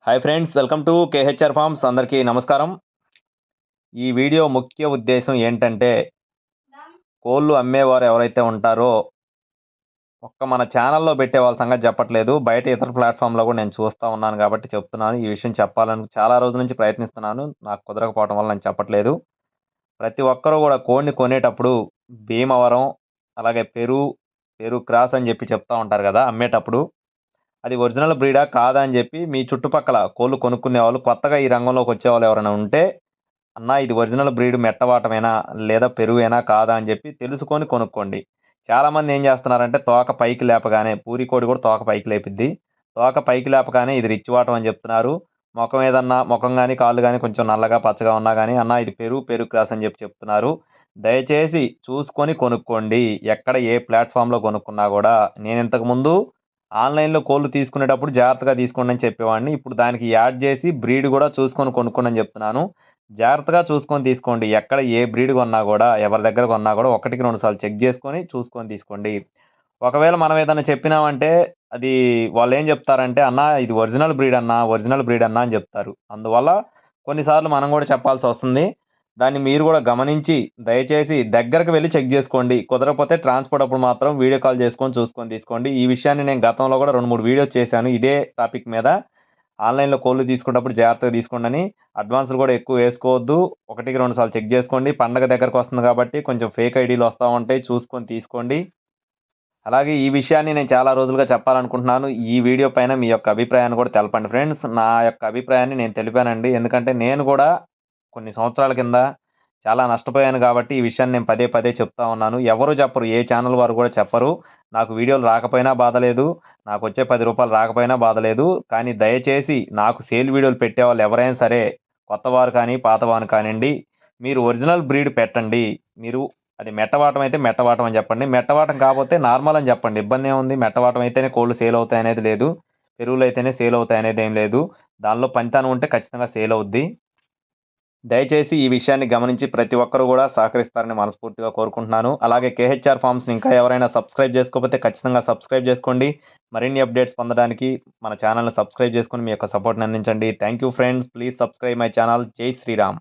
Hi friends, welcome to KHR forms. అందరికీ నమస్కారం. ఈ వీడియో ముఖ్య ఉద్దేశం ఏంటంటే, కోళ్ళు అమ్మేవారు ఎవరైతే ఉంటారో, మన ఛానల్‌లో పెట్టే వాళ్ళ సంగతి చెప్పట్లేదు. బయట ఇతర ప్లాట్‌ఫామ్‌లో కూడా నేను చూస్తా ఉన్నాను కాబట్టి చెప్తున్నాను. ఈ విషయం చెప్పాలని చాలా రోజుల నుంచి ప్రయత్నిస్తున్నాను. నాకు కుదరకపోవటం వల్ల నేను చెప్పట్లేదు. ప్రతి ఒక్కరు కూడా కోడిని కొనేటప్పుడు భీమవరం, అలాగే పెరు క్రాస్ అని చెప్పి చెప్తా ఉంటారు కదా! అమ్మేటప్పుడు. అది ఒరిజినల్ బ్రీడా? కాదా? అని జెప్పి మీ చుట్టుపక్కల కోళ్ళు కొనుక్కునేవాళ్ళు, కొత్తగా ఈ రంగంలోకొచ్చేవాళ్ళు ఎవరైనా ఉంటే, "అన్నా ఇది ఒరిజినల్ బ్రీడ్ మెట్టవాటమేనా? లేదా పెరువేనా? కాదా?" అని జెప్పి తెలుసుకొని కొనుక్కోండి. చాలామంది ఏం జేస్తున్నారంటే, తోక పైకి లేపగానే పూరి కోడి గూడా తోక పైకి లేపిద్ది. తోక పైకి లేపగానే ఇది రిచ్ వాటం అని జెప్తున్నారు. మొఖం గాని, కాళ్ళు గాని కొంచెం నల్లగా, పచ్చగా ఉన్నా గాని, "అన్నా ఇది పెరు క్రాస్" అని జెప్పి చెప్తున్నారు. దయచేసి చూసుకొని కొనుక్కోండి. ఎక్కడ ఏ ప్లాట్‌ఫామ్‌లో కొనుక్కున్నా గూడా నేనింతకుముందు ఆన్‌లైన్‌లో కోళ్ళు తీసుకునేటప్పుడు జాగ్రత్తగా తీసుకోండని చెప్పేవాడిని. ఇప్పుడు దానికి యాడ్ జేసి బ్రీడ్ గూడా చూసుకొని కొనుక్కోండని జెప్తున్నాను. జాగ్రత్తగా చూసుకొని తీసుకోండి. ఎక్కడ ఏ బ్రీడ్ కొన్నా గూడా, ఎవరి దగ్గర కొన్నా గూడా ఒకటికి 2 సార్లు చెక్ జేసుకొని, చూసుకొని తీసుకోండి. ఒకవేళ మనం ఏదన్నా చెప్పినామంటే, అది వాళ్ళేం జెప్తారంటే, "అన్నా ఇది ఒరిజినల్ బ్రీడ్ అన్నా, ఒరిజినల్ బ్రీడ్ అన్నా" అని జెప్తారు. అందువల్ల కొన్నిసార్లు మనం గూడా చెప్పాల్సొస్తుంది. దాన్ని మీరు గూడా గమనించి, దయచేసి దగ్గరకు వెళ్లి చెక్ జేసుకోండి. కుదరకపోతే ట్రాన్స్‌పోర్ట్ అప్పుడు మాత్రం వీడియో కాల్ చేసుకొని చూసుకొని తీసుకోండి. ఈ విషయాన్ని నేను గతంలో గూడా 2, 3 వీడియోస్ చేశాను. ఇదే టాపిక్ మీద. ఆన్‌లైన్‌లో కోళ్ళు తీసుకునేటప్పుడు జాగ్రత్తగా తీసుకోండని. అడ్వాన్స్‌లు గూడా ఎక్కువ వేసుకోవద్దు. ఒకటికి 2 సార్లు చెక్ జేసుకోండి. పండగ దగ్గరకొస్తుంది గాబట్టి కొంచెం ఫేక్ ఐడీలు వస్తా ఉంటాయి. చూసుకొని తీసుకోండి. అలాగే ఈ విషయాన్ని నేను చాలా రోజులుగా చెప్పాలనుకుంటున్నాను. ఈ వీడియో పైన మీ యొక్క అభిప్రాయాన్ని కూడా తెలపండి ఫ్రెండ్స్. నా యొక్క అభిప్రాయాన్ని నేను తెలిపానండి. ఎందుకంటే నేను గూడా కొన్ని సంవత్సరాల కింద చాలా నష్టపోయాను గాబట్టి, ఈ విషయాన్ని నేను పదే పదే చెప్తా ఉన్నాను. ఎవరు చెప్పరు. ఏ ఛానల్ వారు గూడా చెప్పరు. నాకు వీడియోలు రాకపోయినా బాధ లేదు. నాకొచ్చే రూ. 10 రాకపోయినా బాధ లేదు. కానీ దయచేసి నాకు సేల్ వీడియోలు పెట్టేవాళ్ళు ఎవరైనా సరే, కొత్తవారు కానీ, పాతవారు కానియండి, మీరు ఒరిజినల్ బ్రీడ్ పెట్టండి. మీరు అది మెట్టవాటం అయితే మెట్టవాటం అని జెప్పండి. మెట్టవాటం కాపోతే నార్మల్ అని జెప్పండి. ఇబ్బందేముంది? మెట్టవాటం అయితేనే కోళ్ళు సేల్ అవుతాయనేది లేదు. ఎరువులైతేనే సేల్ అవుతాయనేదేం లేదు. దానిలో పనితనం ఉంటే ఖచ్చితంగా సేల్ అవుద్ది. దయచేసి ఈ విషయాన్ని గమనించి ప్రతి ఒక్కరు గూడా సహకరిస్తారని మనస్ఫూర్తిగా కోరుకుంటున్నాను. అలాగే కేహెచ్ఆర్ ఫార్మ్స్‌ని ఇంకా ఎవరైనా సబ్స్క్రైబ్ జేసుకోకపోతే ఖచ్చితంగా సబ్స్క్రైబ్ జేసుకోండి. మరిన్ని అప్డేట్స్ పొందడానికి మన ఛానెల్‌ని సబ్స్క్రైబ్ జేసుకొని మీ యొక్క సపోర్ట్‌ని అందించండి. Thank you friends. Please subscribe my channel. జై శ్రీరామ్.